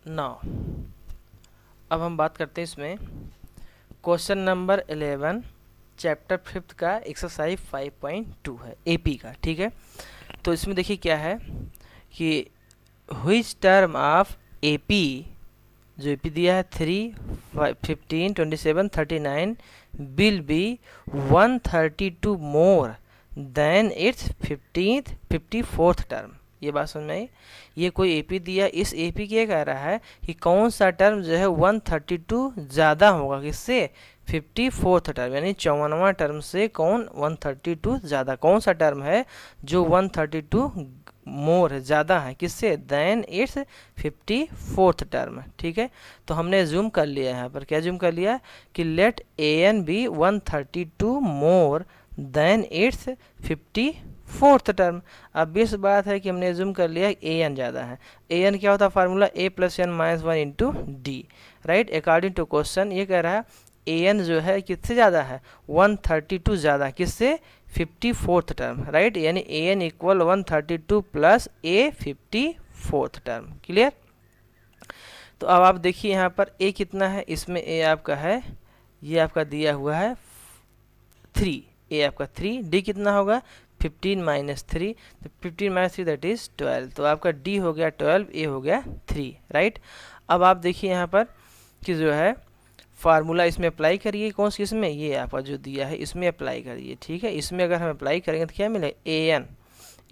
Now अब हम बात करते हैं इसमें क्वेश्चन नंबर 11 चैप्टर 5 का एक्सरसाइज 5.2 है एपी का। ठीक है, तो इसमें देखिए क्या है कि व्हिच टर्म ऑफ एपी, जो एपी दिया है 3, 15, 27, 39 will be 132 more than its 54th term. ये बात समझ में आई। ये कोई एपी दिया, इस एपी के कह रहा है कि कौन सा टर्म जो है 132 ज़्यादा होगा किससे, 54th टर्म, यानी 54वां टर्म से कौन 132 ज़्यादा, कौन सा टर्म है जो 132 मोर ज़्यादा है किससे, देन इट्स 54th टर्म। ठीक है, तो हमने जूम कर लिया यहाँ पर, क्या जूम कर लिया कि let a n be 132 more than its 54th term. अब इस बात है कि हमने जूम कर लिया ए एन ज़्यादा है। ए एन क्या होता है formula, a plus n minus 1 into d, right. According to question ये कह रहा है ए एन जो है किससे ज़्यादा है, 132 ज़्यादा किससे, 54th टर्म, राइट। यानी A N equal 132 plus A 54th term. Clear. तो अब आप देखिए यहाँ पर ए कितना है, इसमें ए आपका है, ये आपका दिया हुआ है 3, ए आपका 3, डी कितना होगा 15 माइनस 3, तो 15 माइनस 3 दैट इज 12, तो आपका डी हो गया 12, ए हो गया 3, राइट। अब आप देखिए यहाँ पर कि जो है फार्मूला इसमें अप्लाई करिए, कौन सी इसमें, ये आपका जो दिया है इसमें अप्लाई करिए। ठीक है, इसमें अगर हम अप्लाई करेंगे तो क्या मिलेगा, ए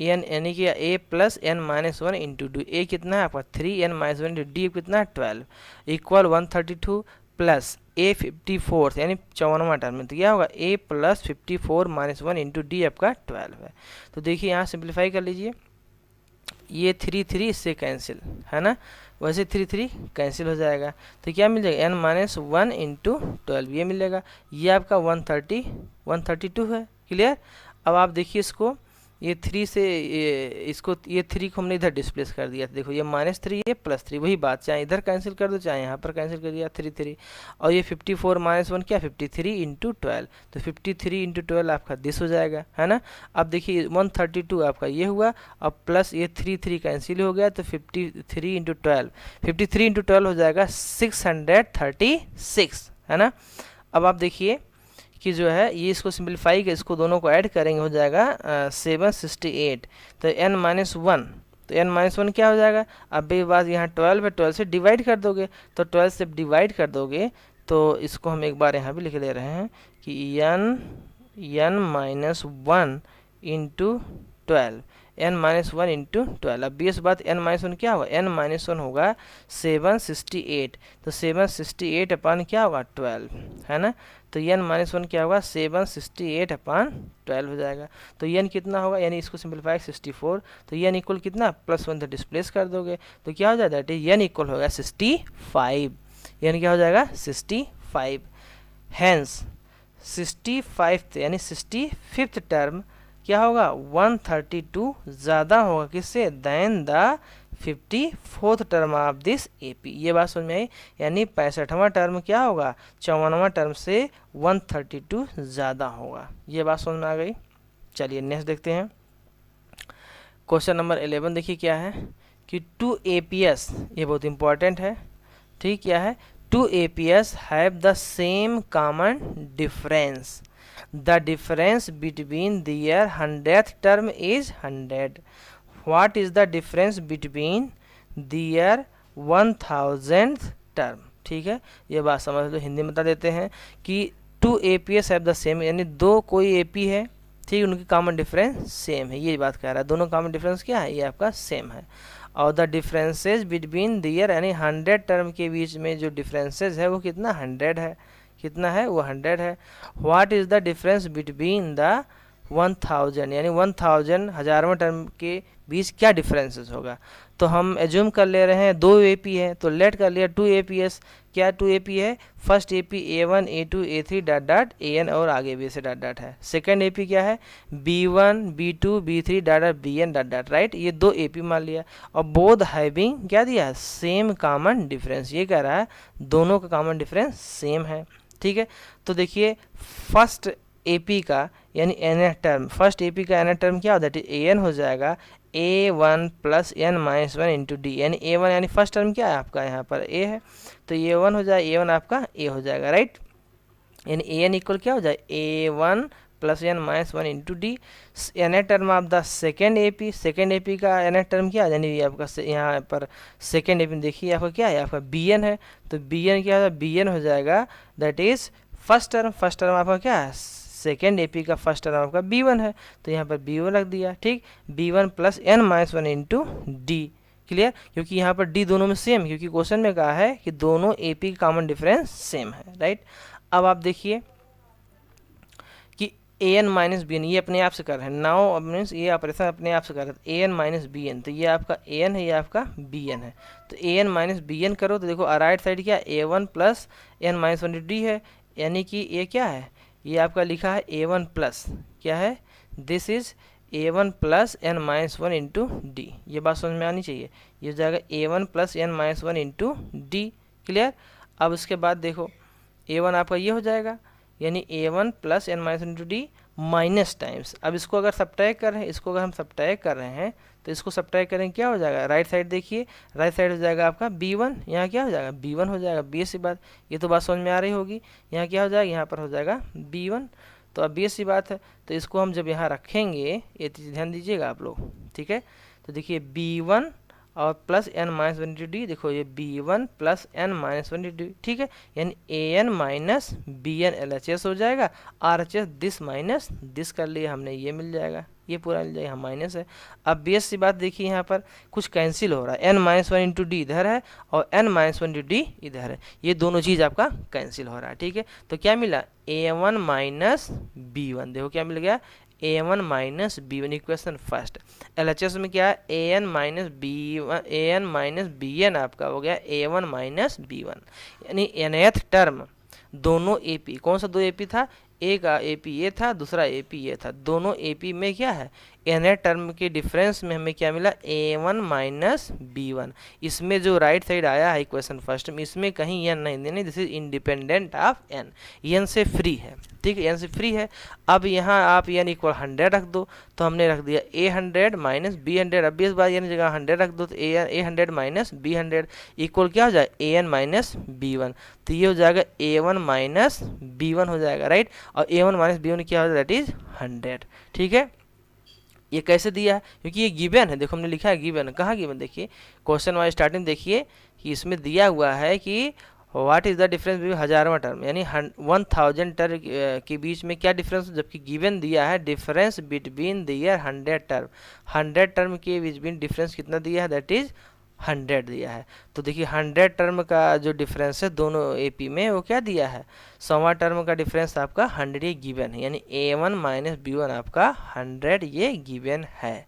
एन यानी कि a plus n minus 1 into d, a कितना है आपका 3, एन माइनस 1 इंटू डी कितना है 12, इक्वल 132 प्लस ए 54th यानी 54वां टर्म में, तो क्या होगा ए प्लस 54 माइनस 1 इंटू डी आपका 12 है। तो देखिए यहाँ सिंप्लीफाई कर लीजिए, ये 3 इससे कैंसिल है ना, वैसे 3 कैंसिल हो जाएगा, तो क्या मिल जाएगा एन माइनस 1 इंटू 12, ये मिलेगा। ये आपका 132 है। क्लियर। अब आप देखिए इसको, ये 3 से इसको, ये 3 को हमने इधर डिस्प्लेस कर दिया, देखो ये -3 ये +3, वही बात, चाहे इधर कैंसिल कर दो चाहे यहाँ पर कैंसिल कर दिया 3, और ये 54 माइनस 1 क्या 53 इंटू 12, तो 53 इंटू 12 आपका दिस हो जाएगा, है ना। अब देखिए 132 आपका ये हुआ, अब प्लस ये 3 कैंसिल हो गया, तो 53 इंटू 12, 53 इंटू 12 हो जाएगा 636, है ना। अब आप देखिए कि जो है ये इसको सिंप्लीफाई कर, इसको दोनों को ऐड करेंगे हो जाएगा 768, तो n माइनस 1, तो n माइनस 1 क्या हो जाएगा, अब ये बात यहाँ 12 है, 12 से डिवाइड कर दोगे, तो 12 से डिवाइड कर दोगे तो इसको हम एक बार यहाँ भी लिख ले रहे हैं कि n minus 1 into 12, n minus 1 into 12। अब इस बात n माइनस 1 क्या होगा, n माइनस 1 होगा 768, तो 768 अपन क्या होगा 12, है ना। तो n माइनस 1 क्या होगा 768 अपन 12 हो जाएगा। तो n कितना होगा, यानी इसको सिंप्लीफाई 64, तो n इक्वल कितना +1 तो डिस्प्लेस कर दोगे तो क्या हो जाएगा, n इक्वल होगा 65, n क्या हो जाएगा 65। हैंस 65 यानी 65th टर्म क्या होगा 132 ज़्यादा होगा किससे, than the 54th term of this AP. ये बात समझ में आई, यानी 65वां टर्म क्या होगा 54वां टर्म से 132 ज़्यादा होगा। ये बात समझ में आ गई। चलिए नेक्स्ट देखते हैं क्वेश्चन नंबर 11। देखिए क्या है कि 2 APS, ये बहुत इंपॉर्टेंट है। ठीक, क्या है 2 APS have the same common difference, the difference between their 100th term is 100. What is the difference between their 1000th term? ठीक है, ये बात समझ लो, हिंदी में बता देते हैं कि 2 APS हैव द सेम, यानी दो कोई AP है, ठीक, उनकी कॉमन डिफरेंस सेम है, ये बात कह रहा है, दोनों कॉमन डिफरेंस क्या है, ये आपका सेम है। और द डिफरेंसेज बिटवीन दियर, यानी 100 टर्म के बीच में जो डिफरेंसेज है वो कितना 100 है, कितना है वो 100 है। What is the difference between the 1000, यानी 1000 हज़ारवें टर्म के बीच क्या डिफरेंसेस होगा। तो हम एज्यूम कर ले रहे हैं 2 AP है, तो लेट कर लिया 2 APS, क्या 2 AP है, first AP A1 A2 A3 dot dot AN और आगे भी से डॉट डॉट है। सेकंड AP क्या है B1 B2 B3 dot dot BN dot dot, right. ये 2 AP मान लिया, और बोथ हैविंग क्या दिया है सेम कॉमन डिफरेंस, ये कह रहा है दोनों का कॉमन डिफरेंस सेम है। ठीक है, तो देखिए फर्स्ट AP का यानी nth टर्म, फर्स्ट AP का nth टर्म क्या होता है AN हो जाएगा, A1 plus n minus one into d, यानी A1 यानी फर्स्ट टर्म क्या है आपका यहाँ पर A है, तो A1 हो जाए, A1 आपका A हो जाएगा, राइट। यानी AN इक्वल क्या हो जाए, A1 plus n minus one into d. N term of the second AP, second AP का एन टर्म क्या है, यानी ये आपका यहाँ पर सेकेंड AP देखिए आपका क्या है, आपका BN है, तो BN क्या है, BN हो जाएगा that is first term, first term आपका क्या है, सेकेंड AP का फर्स्ट टर्म आपका B1 है, तो यहाँ पर B1 रख दिया, ठीक। B1 plus n minus one into d, clear, क्योंकि यहाँ पर डी दोनों में सेम, क्योंकि क्वेश्चन में कहा है कि दोनों AP का कॉमन डिफरेंस सेम है, राइट। अब आप देखिए कि AN माइनस BN ये अपने आप से कर रहे हैं, नाउ मीन्स ये ऑपरेशन अपने आप से कर रहे हैं, AN माइनस BN, तो ये आपका AN है, ये आपका BN है, तो AN माइनस BN करो तो देखो राइट साइड क्या A1 plus n minus one d है, यानी कि ये क्या है, ये आपका लिखा है A1 प्लस क्या है, this is A1 plus n minus one into d, ये बात समझ में आनी चाहिए, ये हो जाएगा A1 plus n minus one into d, clear. अब उसके बाद देखो A1 आपका ये हो जाएगा, यानी A1 plus n minus one into d minus times, अब इसको अगर सब्ट्रैक्ट कर रहे हैं, इसको अगर हम सब्ट्रैक्ट कर रहे हैं तो इसको सब्ट्रैक्ट करेंगे क्या हो जाएगा, राइट साइड देखिए, राइट साइड हो जाएगा आपका B1, यहाँ क्या हो जाएगा B1 हो जाएगा, बी सी बात, ये तो बात समझ में आ रही होगी, यहाँ क्या हो जाएगा, यहाँ पर हो जाएगा B1, तो अब बी सी बात है, तो इसको हम जब यहाँ रखेंगे, ये ध्यान दीजिएगा आप लोग, ठीक है, तो देखिए B1 और plus n minus one into d, देखो ये B1 plus n minus one into d, ठीक है, यानी AN माइनस BN LHS हो जाएगा, RHS दिस माइनस दिस कर लिया हमने, ये मिल जाएगा, ये पूरा मिल जाएगा, माइनस है। अब बेस सी बात देखिए, यहाँ पर कुछ कैंसिल हो रहा है, n minus one into d इधर है और n minus one into d इधर है, ये दोनों चीज़ आपका कैंसिल हो रहा है, ठीक है, तो क्या मिला A1 माइनस B1, देखो क्या मिल गया A1 minus B1, equation first. LHS में क्या है AN minus B1, AN minus BN आपका हो गया A1 माइनस B1, यानी nth टर्म दोनों AP, कौन सा दो AP था, एक AP ये था, दूसरा AP ये था, दोनों AP में क्या है nth टर्म के डिफरेंस में हमें क्या मिला A1 माइनस B1, इसमें जो राइट साइड आया है इक्वेशन फर्स्ट में, इसमें कहीं n नहीं देने, this is independent of n, n से फ्री है, ठीक है, n से फ्री है। अब यहाँ आप n इक्वल 100 रख दो, तो हमने रख दिया A100 माइनस B100, अब इस बार n जगह 100 रख दो, तो A100 माइनस B100 इक्वल क्या हो जाए AN माइनस B1, तो ये हो जाएगा A1 माइनस B1 हो जाएगा, राइट, और A1 माइनस B1 क्या हो जाएगा, दैट इज 100, ठीक है। ये कैसे दिया है, क्योंकि ये गिवन है, देखो हमने लिखा है गिवन, कहाँ गिवन, देखिए क्वेश्चन वाइज स्टार्टिंग देखिए कि इसमें दिया हुआ है कि what is the difference between हजारवा टर्म, यानी 1000 टर्म के बीच में क्या डिफरेंस, जबकि गिवन दिया है difference between their 100 term, 100 term के बीच में डिफरेंस कितना दिया है, दैट इज 100 दिया है। तो देखिए 100 टर्म का जो डिफरेंस है दोनों AP में वो क्या दिया है, 100वां टर्म का डिफरेंस आपका 100 ये गिवन है, यानी A1 माइनस B1 आपका 100 ये गिवन है।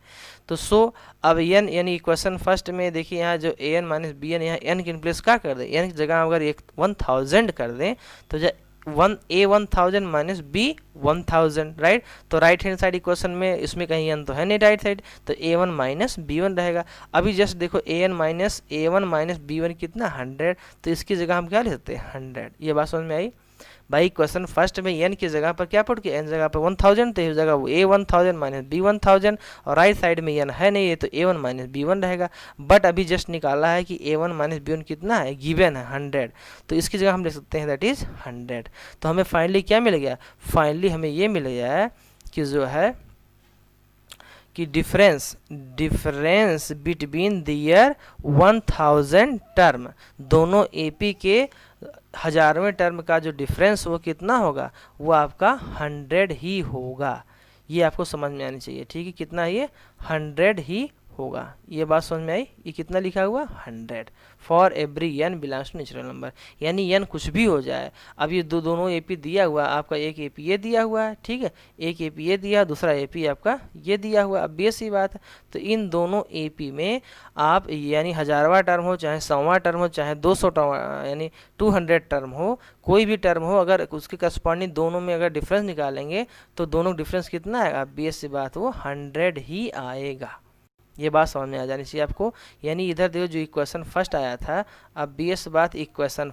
तो सो अब n यानी इक्वेशन फर्स्ट में देखिए यहाँ जो AN माइनस BN, यहाँ n की प्लेस क्या कर दें, n की जगह अगर 1000 कर दें तो जो A1000 माइनस B1000, राइट, तो राइट हैंड साइड इक्वेशन में इसमें कहीं n तो है नहीं राइट साइड, तो A1 माइनस B1 रहेगा। अभी जस्ट देखो A1 माइनस B1 कितना 100, तो इसकी जगह हम क्या ले सकते हैं 100, ये बात समझ में आई भाई। क्वेश्चन फर्स्ट में n की जगह पर क्या पढ़ के n जगह पर 1000, तो इस जगह वो A1000 माइनस B1000, और राइट साइड में n है नहीं, ये तो A1 माइनस B1 रहेगा। बट अभी जस्ट निकाला है कि A1 माइनस B1 कितना है, गिवन है 100, तो इसकी जगह हम ले सकते हैं दैट इज 100। तो हमें फाइनली क्या मिल गया, फाइनली हमें ये मिल गया है कि जो है कि डिफरेंस बिटवीन दियर 1000 टर्म, दोनों AP के हजारवें टर्म का जो डिफरेंस वो कितना होगा, वो आपका 100 ही होगा, ये आपको समझ में आनी चाहिए, ठीक है, कितना ये 100 ही होगा, ये बात समझ में आई। ये कितना लिखा हुआ 100 for every n belongs to natural number, यानी n कुछ भी हो जाए। अब ये दोनों AP दिया हुआ, आपका एक AP ये दिया हुआ है, ठीक है, एक AP ये दिया, दूसरा AP आपका ये दिया हुआ। अब बेस ही बात है, तो इन दोनों AP में आप यानी हजारवा टर्म हो चाहे 100वां टर्म हो चाहे 200 टर्म यानी 200 टर्म हो, कोई भी टर्म हो, अगर उसके करस्पॉन्डिंग दोनों में अगर डिफरेंस निकालेंगे तो दोनों डिफरेंस कितना आएगा, बेस सी बात वो 100 ही आएगा। ये बात समझ में आ जानी चाहिए आपको। यानी इधर देखो जो इक्वेशन फर्स्ट आया था, अब बीएस बात इक्वेशन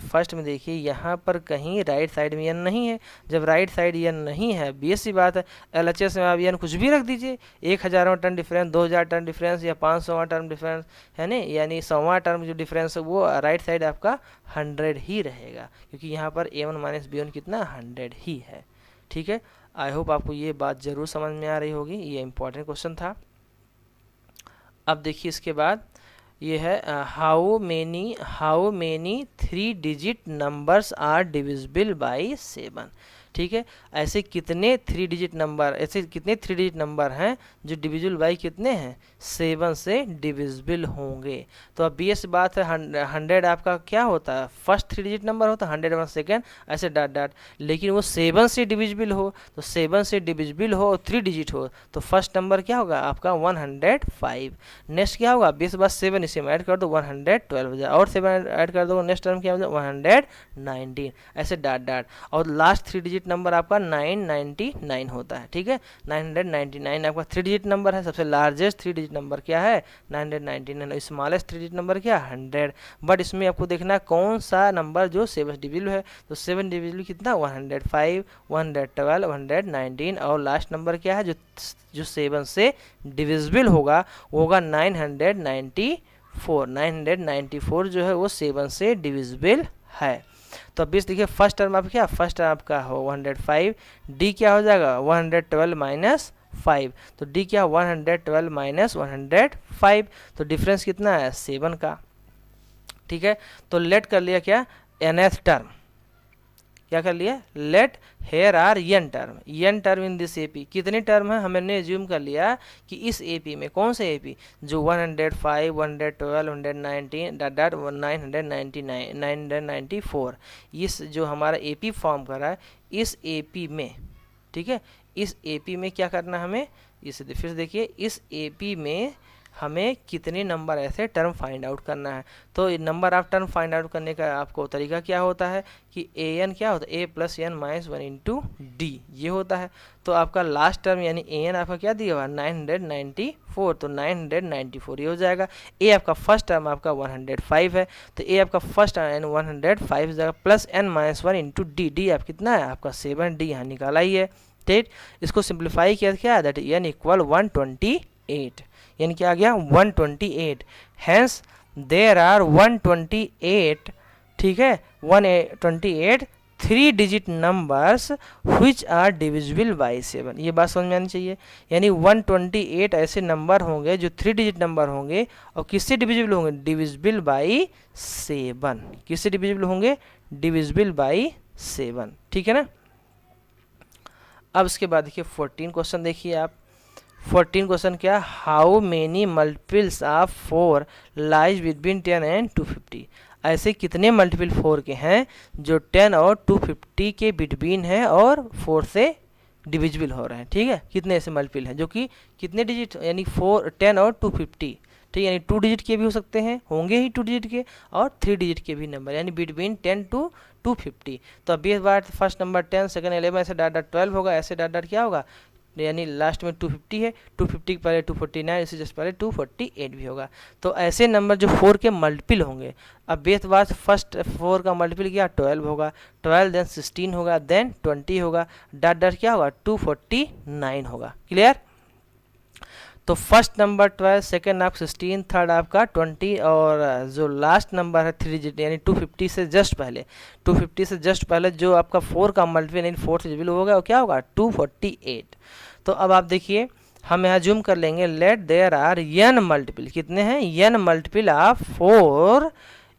फर्स्ट में देखिए यहाँ पर कहीं राइट साइड में एन नहीं है। जब राइट साइड एन नहीं है, बीएस सी बात है, एलएचएस में आप एन कुछ भी रख दीजिए, 1000वां टर्म डिफरेंस, 2000 टर्म डिफरेंस या 500वां टर्म डिफरेंस है ना, यानी 100वां टर्म जो डिफरेंस है वो राइट साइड आपका 100 ही रहेगा, क्योंकि यहाँ पर a1 माइनस b1 कितना 100 ही है। ठीक है, आई होप आपको ये बात ज़रूर समझ में आ रही होगी, ये इंपॉर्टेंट क्वेश्चन था। अब देखिए इसके बाद ये है how many 3 digit numbers are divisible by 7। ठीक है, ऐसे कितने 3 डिजिट नंबर हैं जो डिविजिबल बाई कितने हैं 7 से डिविजिबल होंगे। तो अब बीएस बात है 100 आपका क्या होता है, फर्स्ट 3 डिजिट नंबर होता है, 100 सेकेंड ऐसे डॉट डॉट, लेकिन वो 7 से डिविजिबल हो, तो 7 से डिविजिबल हो और 3 डिजिट हो तो फर्स्ट नंबर क्या होगा आपका 105। नेक्स्ट क्या होगा, बीएस बात 7 इसे में ऐड कर दो 112 हो जाए, और 7 ऐड कर दो, नेक्स्ट टर्म क्या हो जाए 119 ऐसे डॉट डॉट, और लास्ट 3 डिजिट नंबर आपका 999 होता है। ठीक है, 999 आपका 3 डिजिट नंबर है, सबसे लार्जेस्ट 3 डिजिट नंबर क्या है 999, स्मॉलेस्ट 3 डिजिट नंबर क्या 100। बट इसमें आपको देखना कौन सा नंबर जो 7 डिविजिबल है, तो 7 डिविजिबल कितना 105, 112, 119, और लास्ट नंबर क्या है जो 7 से डिविजिबल होगा वो होगा 994 जो है वो 7 से डिविजिबल है। तो अब देखिए फर्स्ट टर्म आप क्या, फर्स्ट टर्म आपका हो 105, डी क्या हो जाएगा 112 माइनस 5, तो डी क्या 112 माइनस 105, तो डिफरेंस कितना है 7 का। ठीक है, तो लेट कर लिया क्या nth टर्म, क्या कर लिया let here are n term in this AP, कितने टर्म है हमने एज्यूम कर लिया कि इस एपी में, कौन से एपी जो 105, 112, 119 डॉट 994 इस जो हमारा एपी फॉर्म कर रहा है इस एपी में। ठीक है, इस एपी में क्या करना हमें, इस फिर देखिए इस एपी में हमें कितने नंबर ऐसे टर्म फाइंड आउट करना है। तो number of term find out करने का आपको तरीका क्या होता है कि an क्या होता है a plus n minus 1 into d, ये होता है। तो आपका लास्ट टर्म यानी an आपका क्या दिया हुआ 994, तो 994 ये हो जाएगा। a आपका फर्स्ट टर्म आपका 105 है, तो a आपका फर्स्ट टर्म 105 हो जाएगा, plus n minus 1 into D, D आप कितना है आपका 7, डी यहाँ निकाला ही है। ठीक, इसको सिंप्लीफाई किया क्या दैट n इक्वल 128, यानी क्या आ गया 128, हैंस देयर आर 128। ठीक है, 128 3 digit numbers which are divisible by 7, ये बात समझ में आनी चाहिए। यानी 128 ऐसे नंबर होंगे जो 3 डिजिट नंबर होंगे और किससे डिविजिबल होंगे डिविजिबल बाई 7, किससे डिविजिबल होंगे डिविजिबल बाई 7। ठीक है ना। अब इसके बाद देखिए 14 क्वेश्चन देखिए आप, 14 क्वेश्चन क्या, how many multiples of 4 lies between 10 and 250, ऐसे कितने मल्टीपल 4 के हैं जो 10 और 250 के बिटवीन है और 4 से डिविजिबल हो रहे हैं। ठीक है, कितने ऐसे मल्टीपल हैं जो कि कितने डिजिट यानी 4, 10 और 250, ठीक है, यानी 2 डिजिट के भी हो सकते हैं, होंगे ही 2 डिजिट के, और 3 डिजिट के भी नंबर, यानी बिटवीन 10 टू 250। तो अभी इस बार फर्स्ट नंबर 10, सेकंड 11, ऐसे डॉट डॉट 12 होगा, ऐसे डॉट डॉट क्या होगा, यानी लास्ट में 250 है, 250 के पहले 249, इससे जस्ट पहले 248 भी होगा। तो ऐसे नंबर जो 4 के मल्टीपल होंगे, अब बेस बात फर्स्ट 4 का मल्टीपल क्या 12 होगा, 12 देन 16 होगा, देन 20 होगा, डॉट डॉट क्या होगा 249 होगा। क्लियर। तो फर्स्ट नंबर 12, सेकंड आप 16, थर्ड आपका 20, और जो लास्ट नंबर है 3 डिजिट यानी 250 से जस्ट पहले, 250 से जस्ट पहले जो आपका 4 का मल्टीपल यानी 4 से डिविजिबल होगा वो क्या होगा 248। तो अब आप देखिए हम यहाँ जूम कर लेंगे, let there are n multiple, कितने हैं n multiple of 4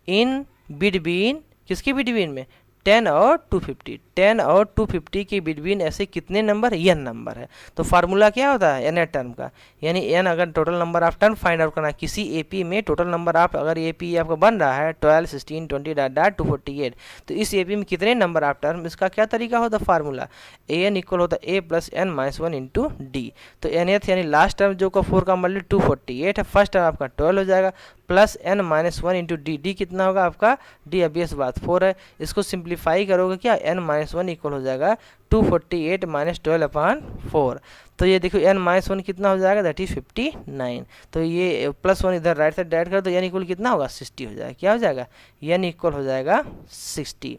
in between, किसके बिटवीन में 10 और 250, 10 और 250 के बिटवीन ऐसे कितने नंबर n नंबर है। तो फार्मूला क्या होता है n टर्म का, यानी n अगर total number of term find out करना है किसी एपी में, टोटल नंबर ऑफ अगर एपी आपका बन रहा है 12, 16, 20 डॉट 248, तो इस एपी में कितने नंबर ऑफ टर्म, इसका क्या तरीका होता है फार्मूला, an इक्वल होता है a plus n minus 1 into D. तो nth यानी लास्ट टर्म जो का 4 का मल्टीपल 248 है, फर्स्ट टर्म आपका 12 हो जाएगा, plus n minus 1 into D, D कितना होगा आपका डी, अभी इस बात 4 है, इसको सिंप्लीफाई सिंप्लीफाई करोगे क्या, n-1 इक्वल हो जाएगा 248 माइनस 12/4। तो ये देखो n-1 कितना हो जाएगा, दैट इज 59। तो ये +1 इधर राइट साइड ऐड कर दो, n इक्वल कितना होगा 60 हो जाएगा। क्या हो जाएगा, n इक्वल हो जाएगा 60।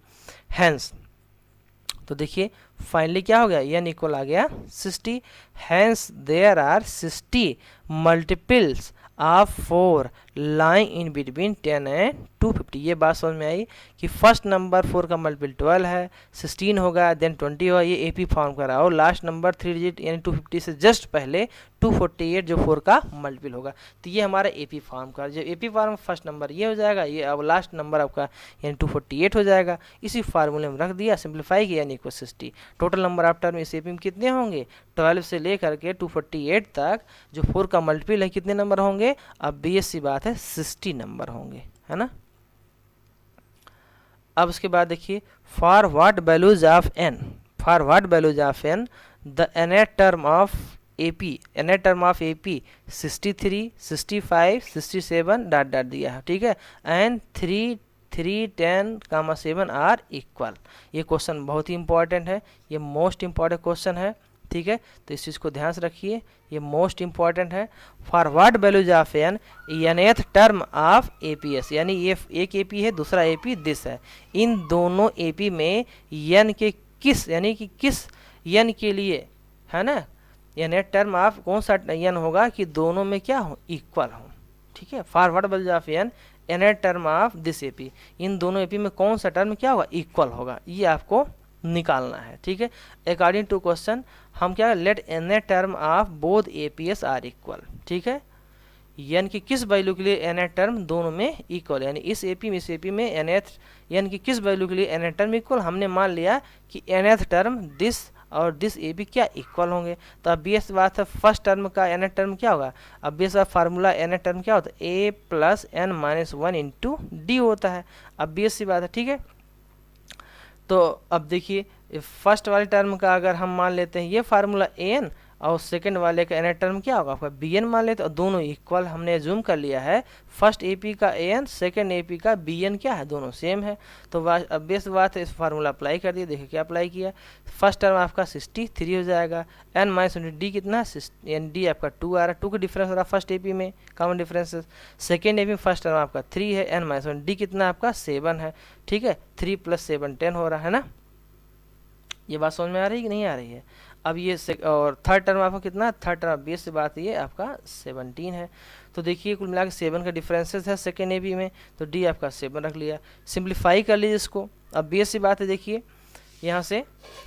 हैंस तो देखिए फाइनली क्या हो गया, n इक्वल आ गया 60। Hence there are 60 multiples of 4 lying in between 10 and 250। ये बात समझ में आई कि फर्स्ट नंबर 4 का मल्टीपल 12 है, 16 होगा, देन 20 होगा, ये एपी फॉर्म कर रहा है। और लास्ट नंबर 3 डिजिट यानी 250 से जस्ट पहले 248 जो 4 का मल्टीपल होगा। तो ये हमारा एपी फॉर्म का, जब एपी फॉर्म फर्स्ट नंबर ये हो जाएगा, ये अब लास्ट नंबर आपका यानी 248 हो जाएगा। इसी फार्मूले में रख दिया, सिंप्लीफाई किया, यानी equal 60। Total number of term इस एपी में कितने होंगे, 12 से लेकर के 248 तक जो 4 का मल्टीपल है कितने नंबर होंगे, अब BSc बात है 60 नंबर होंगे, है ना। अब उसके बाद देखिए for what values of n, for what values of n the nth term of AP, nth term of AP 63, 65, 67 dot dot दिया है, ठीक है, एंड 3, 10, 7 आर इक्वल। ये क्वेश्चन बहुत ही इंपॉर्टेंट है, ये मोस्ट इंपॉर्टेंट क्वेश्चन है, ठीक है। तो इस चीज़ को ध्यान से रखिए, ये मोस्ट इंपॉर्टेंट है। For what values of n nth term of APS, यानी ये एक AP है, दूसरा AP दिस है, इन दोनों AP में n के किस, यानी कि किस n के लिए, है ना, nth टर्म ऑफ कौन सा n होगा कि दोनों में क्या हो, इक्वल हो, ठीक है। For what values of n nth term of this AP, इन दोनों AP में कौन सा टर्म क्या होगा, इक्वल होगा, ये आपको निकालना है, ठीक है। अकॉर्डिंग टू क्वेश्चन हम क्या, let nth term of both APS are equal, ठीक है, n की किस वैल्यू के लिए nth टर्म दोनों में इक्वल, यानी इस AP में इस AP में n की किस वैल्यू के लिए nth टर्म इक्वल, हमने मान लिया कि nth टर्म दिस और दिस AP क्या इक्वल होंगे। तो अब बेस बात है फर्स्ट टर्म का nth टर्म क्या होगा, अब बेस का फार्मूला nth टर्म क्या होता है, a plus n-1 into D होता है। अब बेस सी बात है, ठीक है। तो अब देखिए फर्स्ट वाले टर्म का अगर हम मान लेते हैं ये फार्मूला an और सेकंड वाले का nth टर्म क्या होगा आपका bn मान लेते हैं, और दोनों इक्वल हमने एज्यूम कर लिया है। फर्स्ट AP का an, सेकंड AP का bn क्या है, दोनों सेम है। तो अब बेस बात है, इस फार्मूला अप्लाई कर दिया, देखिए क्या अप्लाई किया, फर्स्ट टर्म आपका 63 हो जाएगा, n-d कितना, यानी d आपका 2 आ रहा है, 2 का डिफरेंस हो रहा है फर्स्ट AP में, कॉमन डिफरेंसेस। सेकेंड AP में फर्स्ट टर्म आपका 3 है, n-d कितना आपका 7 है, ठीक है, 3 + 7 10 हो रहा है ना। ये बात समझ में आ रही है कि नहीं आ रही है। अब ये और थर्ड टर्म आपका कितना, थर्ड टर्म बेस से बात ये आपका 17 है। तो देखिए कुल मिला के 7 का डिफरेंसेस है सेकेंड AP में, तो डी आपका 7 रख लिया, सिंप्लीफाई कर लीजिए इसको। अब बेस से बात है, देखिए यहाँ से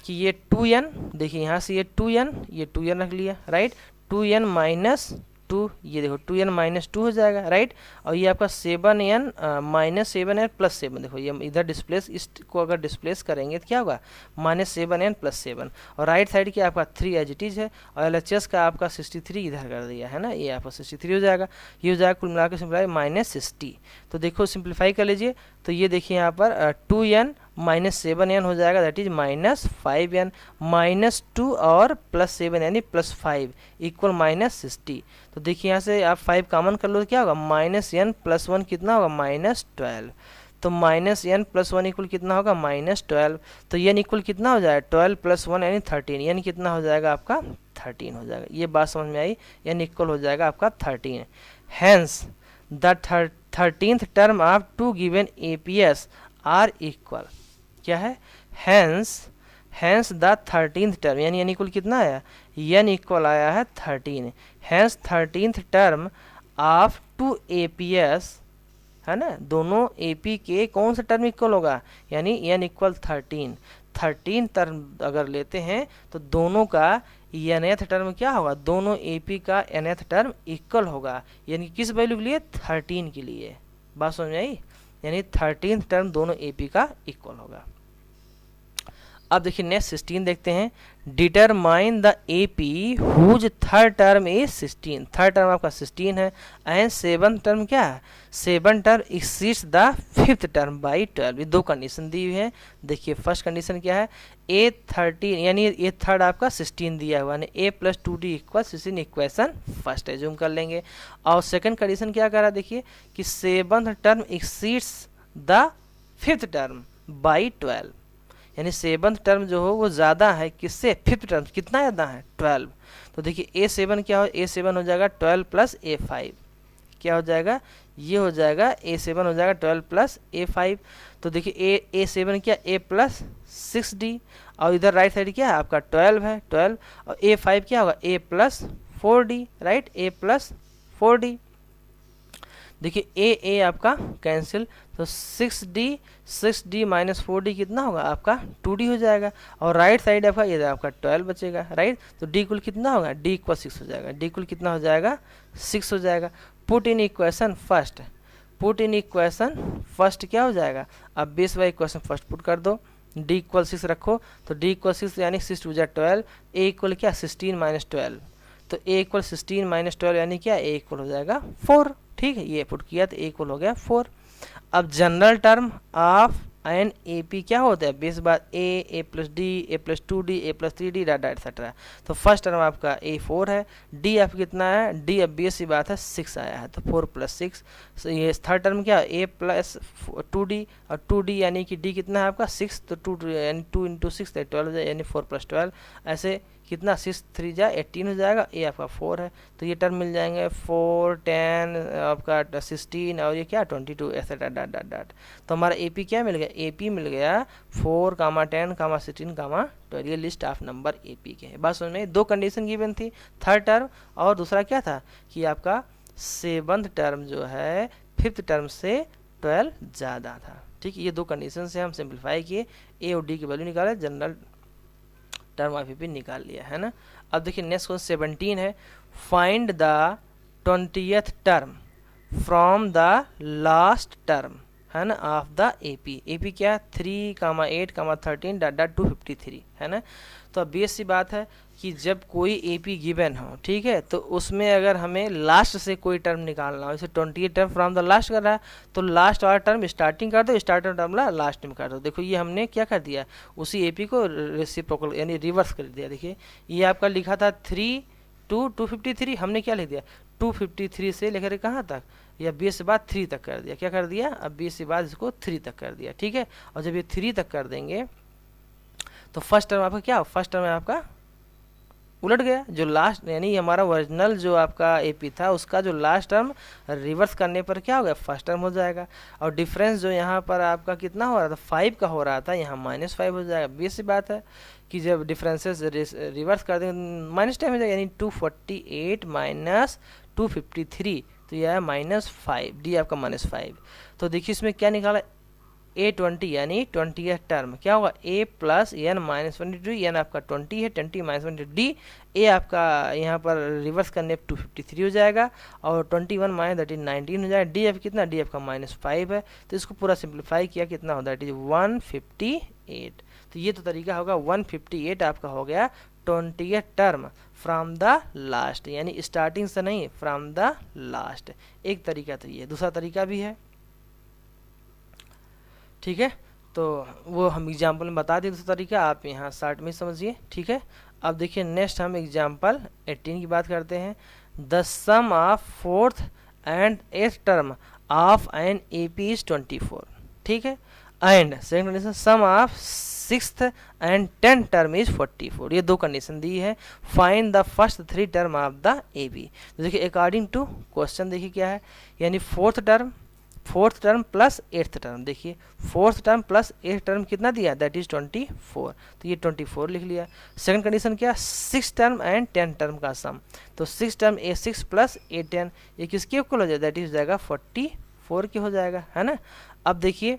कि ये 2n, देखिए यहाँ से ये 2n, ये 2n रख लिया, राइट, 2n माइनस 2, ये देखो 2n माइनस 2 हो जाएगा, राइट। और ये आपका 7n माइनस 7n प्लस 7, देखो ये इधर डिस्प्लेस, इसको अगर डिस्प्लेस करेंगे तो क्या होगा, -7n + 7, और राइट साइड की आपका 3 एज इट इज है, और LHS का आपका 63 इधर कर दिया है ना, ये आपका 63 हो जाएगा, ये हो जाएगा कुल मिलाकर सिंप्लीफाई -60। तो देखो सिंप्लीफाई कर लीजिए, तो ये देखिए यहाँ पर 2n माइनस 7n हो जाएगा, दैट इज -5n, -2 और +7 यानी +5 इक्वल -60। तो देखिए यहाँ से आप 5 कॉमन कर लो तो क्या होगा, -n + 1 कितना होगा, -12। तो -n + 1 इक्वल कितना होगा, -12। तो n इक्वल कितना हो जाएगा, 12 + 1 यानी 13, n कितना हो जाएगा आपका 13 हो जाएगा। ये बात समझ में आई, n इक्वल हो जाएगा आपका 13। Hence the 13th term of 2 given APS are equal, क्या है, हैंस द 13th टर्म, यानी n इक्वल कितना आया, n इक्वल आया है 13। Hence 13th term of 2 APS, है ना, दोनों AP के कौन सा टर्म इक्वल होगा, यानी n इक्वल 13 टर्म अगर लेते हैं तो दोनों का nth टर्म क्या होगा, दोनों AP का nth टर्म इक्वल होगा, यानी किस वैल्यू के लिए, 13 के लिए। बात समझ में आई, यानी 13th टर्म दोनों AP का इक्वल होगा। अब देखिए नेक्स्ट 16 देखते हैं, determine the AP whose third term is 16, third term आपका 16 है, एंड 7th टर्म क्या है, 7th term exceeds the 5th term by 12। ये दो कंडीशन दी हुई है। देखिए फर्स्ट कंडीशन क्या है, A13 यानी ये थर्ड आपका 16 दिया हुआ है, A + 2D = 16 equation first assume कर लेंगे। और सेकंड कंडीशन क्या कर रहा है, देखिए कि 7th term exceeds the 5th term by 12, यानी 7th टर्म जो हो वो ज़्यादा है किससे, 5th टर्म। कितना ज़्यादा है, 12। तो देखिए A7 क्या हो, A7 हो जाएगा 12 प्लस A5, क्या हो जाएगा, ये हो जाएगा A7 हो जाएगा 12 प्लस A5। तो देखिए A7 क्या, A प्लस 6D, और इधर राइट साइड क्या है आपका 12 है, 12, और A5 क्या होगा, A plus 4D, right, A plus 4D। देखिए ए आपका कैंसिल, तो 6D माइनस 4D कितना होगा आपका 2D हो जाएगा, और राइट साइड आपका ये आपका 12 बचेगा, राइट। तो D कुल कितना होगा, D इक्वल 6 हो जाएगा, D कुल कितना हो जाएगा, 6 हो जाएगा। Put in equation first, put in equation first क्या हो जाएगा, अब बेस वाई इक्वेशन फर्स्ट पुट कर दो, D इक्वल 6 रखो, तो D इक्वल 6 यानी 6 टू जा 12, A इक्वल क्या 16 माइनस 12, तो A इक्वल 16 माइनस 12 यानी क्या, A इक्वल हो जाएगा 4, ठीक है, ये पुट किया तो A इक्वल हो गया 4। अब general term of an A P क्या होता है, बेस बार a plus d, a plus 2D, a plus 3D डाटा एक्सेट्रा। तो फर्स्ट टर्म आपका A4 है, डी आपका कितना है, डी अब बेस सी बात है 6 आया है, तो 4 प्लस 6। तो ये थर्ड टर्म क्या, ए प्लस 2D, और 2D यानी कि डी कितना है आपका 6, तो 2 यानी 2 इंटू 6 12 यानी 4 प्लस 12, ऐसे कितना 6 3 जा 18 हो जाएगा, ए आपका 4 है। तो ये टर्म मिल जाएंगे 4 10 आपका 16 और ये क्या 22 ऐसे डाट डाट डाट डाट। तो हमारा एपी क्या मिल गया, एपी मिल गया 4 10 16 12। ये लिस्ट ऑफ नंबर एपी के है। बस उसमें दो कंडीशन गिवन थी, थर्ड टर्म और दूसरा क्या था कि आपका 7th टर्म जो है 5th टर्म से 12 ज़्यादा था, ठीक है। ये दो कंडीशन से हम सिंप्लीफाई किए, ए और डी की वैल्यू निकाले, जनरल टर्म ऑफ एपी निकाल लिया है ना। अब देखिए नेक्स्ट क्वेश्चन 17 है, find the 20th term from the last term है ना ऑफ द एपी। एपी क्या 3 8 13 डाट डाट 253 है ना। तो अब बेस सी बात है कि जब कोई एपी गिवन हो, ठीक है, तो उसमें अगर हमें लास्ट से कोई टर्म निकालना हो, जैसे 20 टर्म फ्रॉम द लास्ट कर रहा है, तो लास्ट वाला टर्म स्टार्टिंग कर दो, स्टार्टिंग टर्म लास्ट में कर दो। देखो ये हमने क्या कर दिया, उसी एपी को रेसिप्रोकल यानी रिवर्स कर दिया। देखिए ये आपका लिखा था 3 to 253, हमने क्या लिख दिया 253 से लेकर कहाँ तक, या 20 के बाद 3 तक कर दिया। क्या कर दिया, अब 20 के बाद इसको 3 तक कर दिया, ठीक है। और जब ये 3 तक कर देंगे तो फर्स्ट टर्म आपका क्या, फर्स्ट टर्म आपका उलट गया, जो लास्ट यानी हमारा ओरिजिनल जो आपका एपी था उसका जो लास्ट टर्म रिवर्स करने पर क्या हो गया, फर्स्ट टर्म हो जाएगा। और डिफरेंस जो यहाँ पर आपका कितना हो रहा था 5 का हो रहा था, यहाँ -5 हो जाएगा। बेस सी बात है कि जब डिफरेंसेस रिवर्स कर देंगे -10 हो जाएगा, यानी 248 माइनस 253, तो यह है -5, डी आपका -5। तो देखिए इसमें क्या निकाला, A20 यानी 20th टर्म क्या होगा, A plus n minus 22, n आपका 20 है, 20 माइनस 20 डी, ए आपका यहाँ पर रिवर्स करने पर 253 हो जाएगा, और 21 माइनस 13 19 हो जाएगा। डी एफ कितना, डी एफ का -5 है, तो इसको पूरा सिंप्लीफाई किया कितना होता है, दैट इज 158। तो ये तो तरीका होगा 158 आपका हो गया 20th term from the last, यानी स्टार्टिंग से नहीं फ्रॉम द लास्ट। एक तरीका तो ये, दूसरा तरीका भी है, ठीक है। तो वो हम एग्जाम्पल में बता दें दूसरा तरीका, आप यहाँ शॉर्ट में समझिए, ठीक है। अब देखिए नेक्स्ट हम एग्जाम्पल 18 की बात करते हैं। The sum of 4th and 8th term of an AP is 24, ठीक है। And second condition sum of 6th and 10th term is 44। ये दो कंडीशन दी है। Find the first 3 term of the AP. तो देखिए अकॉर्डिंग टू क्वेश्चन देखिए क्या है, यानी 4th term plus 8th term, देखिए 4th term plus 8th term कितना दिया, दैट इज 24, तो ये 24 लिख लिया। सेकंड कंडीशन क्या, 6 टर्म एंड 10 टर्म का सम, तो 6 टर्म A6 प्लस A10 ये किसके इक्वल हो जाएगा, दैट इज जाएगा 44 के हो जाएगा, है ना। अब देखिए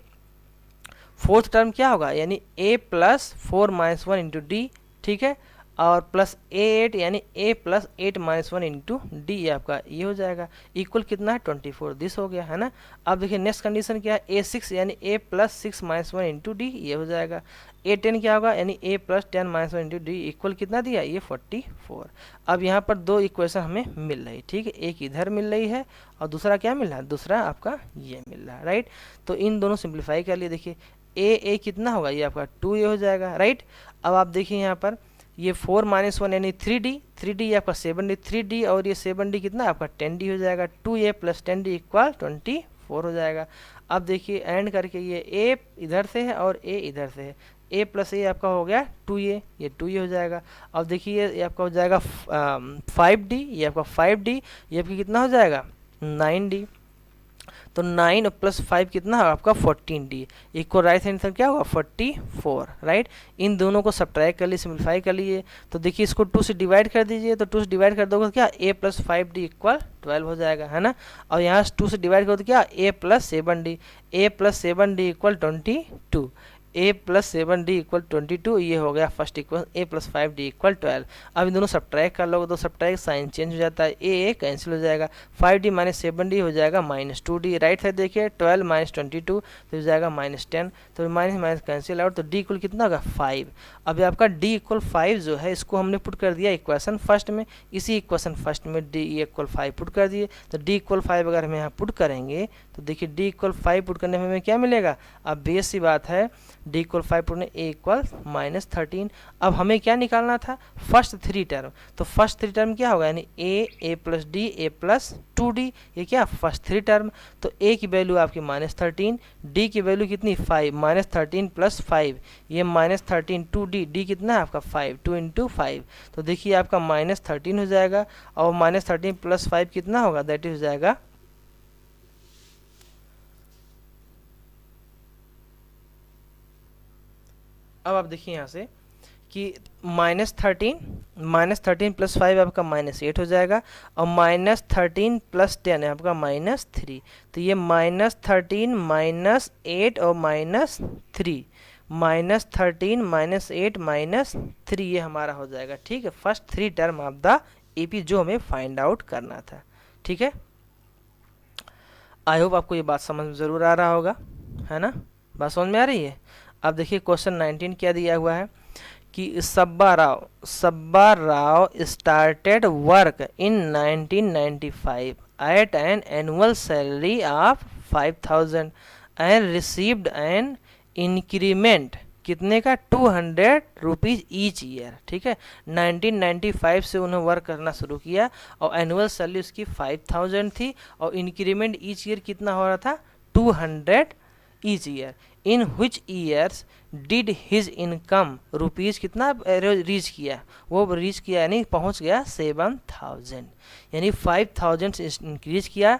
4th टर्म क्या होगा, यानी A plus 4 minus 1 into d, ठीक है, और प्लस A8 यानी A plus 8 minus 1 into d, ये आपका ये हो जाएगा, इक्वल कितना है 24, दिस हो गया, है ना। अब देखिए नेक्स्ट कंडीशन क्या है, A6 यानी A plus 6 minus 1 into d, ये हो जाएगा। A10 क्या होगा, यानी A plus 10 minus 1 into D, equal कितना दिया, ये 44। अब यहाँ पर दो इक्वेशन हमें मिल रही, ठीक है, एक इधर मिल रही है और दूसरा क्या मिल रहा है, दूसरा आपका ये मिल रहा है, राइट। तो इन दोनों सिंप्लीफाई कर लिए, देखिए A कितना होगा, ये आपका 2A हो जाएगा, राइट। अब आप देखिए यहाँ पर ये 4 माइनस 1 यानी 3D आपका 7D, 3D और ये 7D कितना आपका 10D हो जाएगा, 2A प्लस 10D इक्वल 24 हो जाएगा। अब देखिए एंड करके ये A इधर से है और A इधर से है, ए प्लस ए आपका हो गया 2a, ये 2a हो जाएगा। अब देखिए ये आपका हो जाएगा 5d, ये आपका 5d, ये आपका कितना हो जाएगा 9d। तो 9 प्लस 5 कितना है आपका 14d, इक्वल राइट आंसर क्या होगा 44, राइट। इन दोनों को सब्ट्रैक्ट कर लिए, सिंप्लीफाई कर लिए, तो देखिए इसको 2 से डिवाइड कर दीजिए, तो 2 से डिवाइड कर दोगे क्या a प्लस 5d इक्वल 12 हो जाएगा, है ना। और यहाँ 2 से डिवाइड करो तो क्या a plus 7d, a plus 7d equal 22, a plus 7d equal 22, ये हो गया first equal a plus 5d equal 12। अब इन दोनों सब्ट्रैक्ट कर लोगे तो सब्ट्रैक्ट साइन चेंज हो जाता है, a कैंसिल हो जाएगा, 5d माइनस 7d हो जाएगा माइनस 2d। राइट साइड देखिए 12 माइनस 22 तो हो जाएगा माइनस 10, तो माइनस माइनस कैंसिल आउट, तो d इक्वल कितना होगा 5। अब आपका d इक्वल 5 जो है इसको हमने पुट कर दिया इक्वेशन फर्स्ट में, इसी इक्वेशन फर्स्ट में d इक्वल 5 पुट कर दिए, तो d इक्वल 5 अगर हम यहाँ पुट करेंगे तो देखिए d इक्वल 5 पुट करने में हमें क्या मिलेगा, अब बेस सी बात है d equal 5 पुटने a equal minus 13। अब हमें क्या निकालना था फर्स्ट 3 टर्म, तो फर्स्ट 3 टर्म क्या होगा यानी a plus d a plus 2d, ये क्या फर्स्ट 3 टर्म। तो a की वैल्यू आपकी माइनस 13, d की वैल्यू कितनी 5, माइनस 13 प्लस 5, ये माइनस 13 2d, d कितना है आपका 5, 2 इंटू 5, तो देखिए आपका माइनस 13 हो जाएगा, और माइनस 13 प्लस 5 कितना होगा दैट इज हो जाएगा अब आप देखिए यहाँ से कि माइनस 13 प्लस 5 आपका माइनस 8 हो जाएगा, और माइनस 13 प्लस 10 है आपका माइनस 3, तो ये माइनस 13 माइनस 8 और माइनस 3, माइनस 13 माइनस 8 माइनस 3, ये हमारा हो जाएगा, ठीक है, first 3 term of the AP जो हमें फाइंड आउट करना था, ठीक है। आई होप आपको ये बात समझ में ज़रूर आ रहा होगा, है ना, बात समझ में आ रही है। अब देखिए क्वेश्चन 19 क्या दिया हुआ है कि Subba Rao started work in 1995 at an annual salary of 5000 and received an increment कितने का 200 रुपीज़ ईच ईयर, ठीक है। 1995 से उन्होंने वर्क करना शुरू किया और एनुअल सैलरी उसकी 5000 थी, और इंक्रीमेंट ईच ईयर कितना हो रहा था 200 each year. In which years did his income rupees कितना रीच किया, वो रीच किया यानी पहुंच गया 7000, यानी 5000 इंक्रीज किया,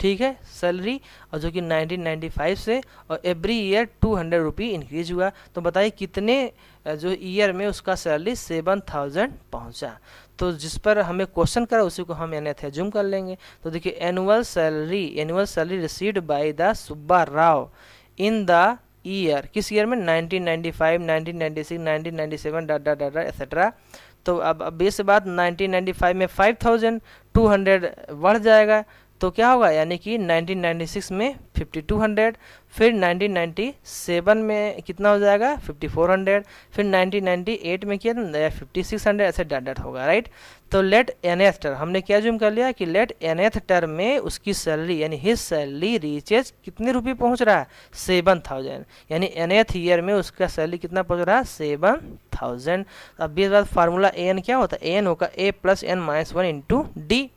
ठीक है, सैलरी, और जो कि 1995 से, और एवरी ईयर 200 रुपी इंक्रीज हुआ। तो बताइए कितने जो ईयर में उसका सैलरी 7000 पहुंचा। तो जिस पर हमें क्वेश्चन करा उसी को हम यानी एज्यूम कर लेंगे। तो देखिए annual salary received by the Subba Rao in the year, किस ईयर में 1995, 1996, 1997 डाटा डाटा एक्सेट्रा। तो अब बेस बात 1995 में 5200 बढ़ जाएगा, तो क्या होगा यानी कि 1996 में 5200, फिर 1997 में कितना हो जाएगा 5400, फिर 1998 में क्या 5600, ऐसे डॉट होगा, राइट। तो लेट nth टर्म हमने क्या जूम कर लिया कि लेट nth टर्म में उसकी सैलरी यानी हिज सैलरी रीचेज कितने रुपये पहुंच रहा है 7000, यानी nth ईयर में उसका सैलरी कितना पहुंच रहा है 7000। अब बीस बात फार्मूला an क्या होता है, an होगा a plus n minus 1 into D.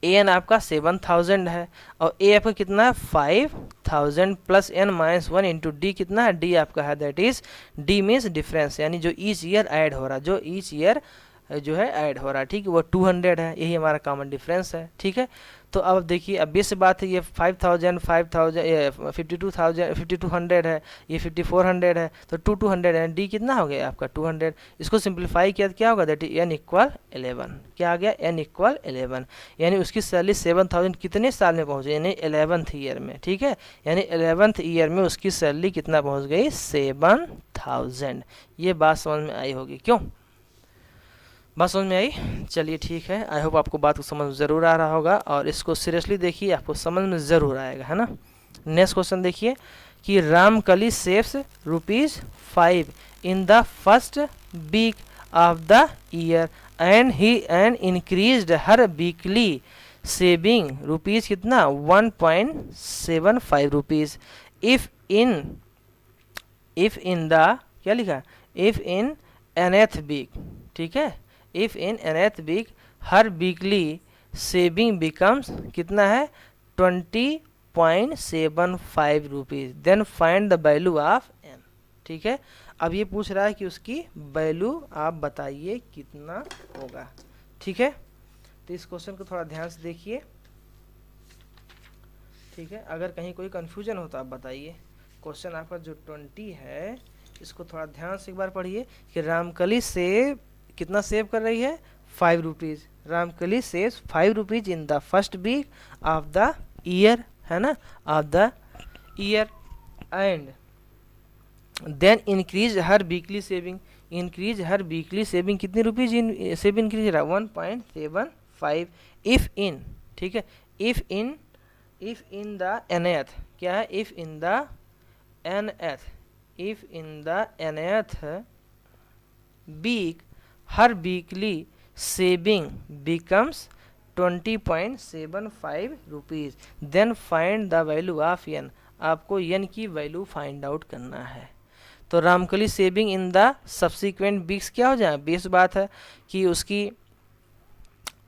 an आपका 7000 है और a आपका कितना है 5000 plus n minus 1 into D कितना है d आपका है that is d means difference, यानी जो ईच ईयर ऐड हो रहा है, जो ईच ईयर जो है ऐड हो रहा है, ठीक है, वो 200 है, यही हमारा कॉमन डिफरेंस है, ठीक है। तो अब देखिए अब बेस बात है, ये 5000 5200 है, ये 5400 है, तो 2200 है, डी कितना हो गया आपका 200। इसको सिंप्लीफाई किया तो क्या होगा दैट इज n इक्वल 11, क्या आ गया n इक्वल 11, यानी उसकी सैलरी 7000 कितने साल में पहुंचे यानी 11th ईयर में, ठीक है, यानी 11th ईयर में उसकी सैलरी कितना पहुंच गई 7000। ये बात समझ में आई होगी, क्यों बात समझ में आई। चलिए ठीक है, आई होप आपको बात को समझ में ज़रूर आ रहा होगा और इसको सीरियसली देखिए, आपको समझ में ज़रूर आएगा, है ना। नेक्स्ट क्वेश्चन देखिए कि Ramkali saves ₹5 in the first week of the year and he increased her weekly saving rupees कितना 1.75 रुपीज़ इफ़ इन द क्या लिखा इफ़ इन nth वीक, ठीक है, if in nth week her weekly saving becomes कितना है 20.75 rupees, then find the value of n। ठीक है। अब ये पूछ रहा है कि उसकी वैल्यू आप बताइए कितना होगा, ठीक है। तो इस क्वेश्चन को थोड़ा ध्यान से देखिए, ठीक है। अगर कहीं कोई कन्फ्यूजन हो तो आप बताइए। क्वेश्चन आपका जो 20 है इसको थोड़ा ध्यान से एक बार पढ़िए कि रामकली सेब कितना सेव कर रही है, 5 rupees. Ramkali saves 5 rupees in the first week of the year, है ना, of the year, and then increase her weekly saving. Increase her weekly saving कितनी रुपीज सेव इंक्रीज रहा, 1.75 इफ इन, ठीक है। इफ इन द nth, क्या है, if in the nth week her weekly saving becomes 20.75 rupees, then find the value of n। आपको n की वैल्यू find out करना है। तो Ramkali saving in the subsequent weeks क्या हो जाए, बेस बात है कि उसकी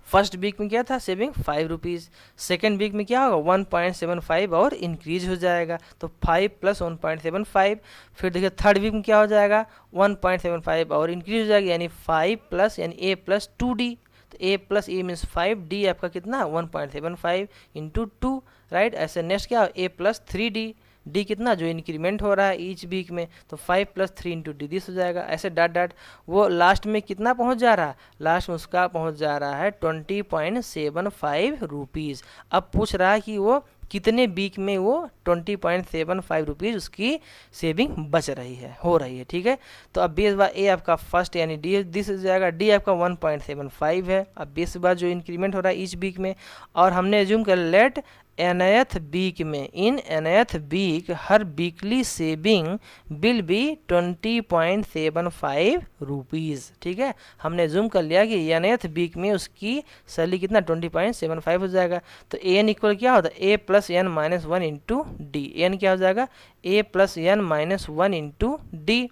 फर्स्ट वीक में क्या था सेविंग 5 रुपीज़, सेकेंड वीक में क्या होगा 1.75 और इंक्रीज हो जाएगा, तो 5 + 1.75। फिर देखिए थर्ड वीक में क्या हो जाएगा 1.75 और इंक्रीज हो जाएगा, यानी 5 प्लस यानी a + 2d। तो a + a मीन्स 5, d आपका कितना 1.75 × 2, राइट। ऐसे नेक्स्ट क्या a + 3d, डी कितना जो इंक्रीमेंट हो रहा है ईच वीक में, तो 5 + 3 × d दिस हो जाएगा। ऐसे डॉट डॉट वो लास्ट में कितना पहुंच जा रहा है, लास्ट में उसका पहुंच जा रहा है 20.75 रुपीज़। अब पूछ रहा है कि वो कितने वीक में वो 20.75 रुपीज़ उसकी सेविंग बच रही है, हो रही है, ठीक है। तो अब बेस बार ए आपका फर्स्ट यानी डी दिस हो जाएगा, डी आपका 1.75 है। अब बेस बार जो इंक्रीमेंट हो रहा है ईच वीक में, और हमने एज्यूम कर लेट nth वीक में, in nth week her weekly saving will be 20.75 rupees, ठीक है। हमने जूम कर लिया कि nth वीक में उसकी सैलरी कितना 20.75 हो जाएगा। तो an इक्वल क्या होता है a + n - 1 × d। an क्या हो जाएगा a + n - 1 × d।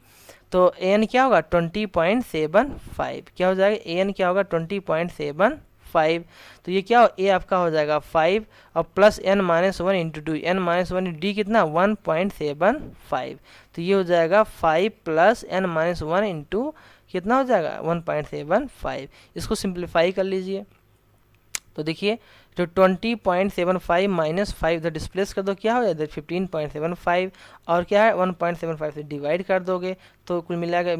तो an क्या होगा 20.75, क्या हो जाएगा an क्या होगा 20.75। तो ये क्या हो a आपका हो जाएगा 5 और प्लस n - 1 × 2, n - 1 d कितना 1.75। तो ये हो जाएगा 5 + n - 1 × कितना हो जाएगा 1.75। इसको सिंप्लीफाई कर लीजिए तो देखिए तो 20.75 - 5 इधर डिस्प्लेस कर दो, क्या हो जाएगा 15.75, और क्या है 1.75 से डिवाइड कर दोगे तो कुल मिल जाएगा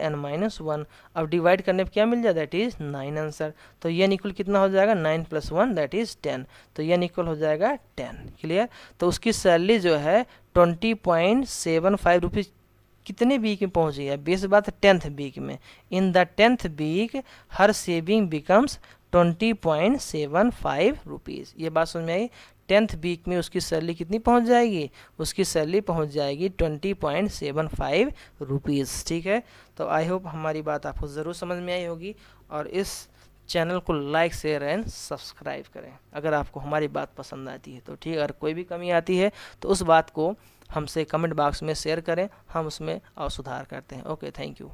n - 1। अब डिवाइड करने पे क्या मिल जाएगा, दैट इज 9 आंसर। तो n इक्वल कितना हो जाएगा 9 + 1 दैट इज 10। तो n इक्वल हो जाएगा 10, क्लियर। तो उसकी सैलरी जो है 20.75 रुपीज़ कितने वीक में पहुंच गया, बेस बात है 10th वीक में। In the 10th week her saving becomes 20.75 rupees. ये बात समझ में आई। 10th वीक में उसकी सैलरी कितनी पहुंच जाएगी, उसकी सैलरी पहुंच जाएगी 20.75 रुपीज़, ठीक है। तो आई होप हमारी बात आपको ज़रूर समझ में आई होगी, और इस चैनल को लाइक शेयर एंड सब्सक्राइब करें अगर आपको हमारी बात पसंद आती है तो, ठीक है। अगर कोई भी कमी आती है तो उस बात को हमसे कमेंट बॉक्स में शेयर करें, हम उसमें और सुधार करते हैं। Okay, thank you.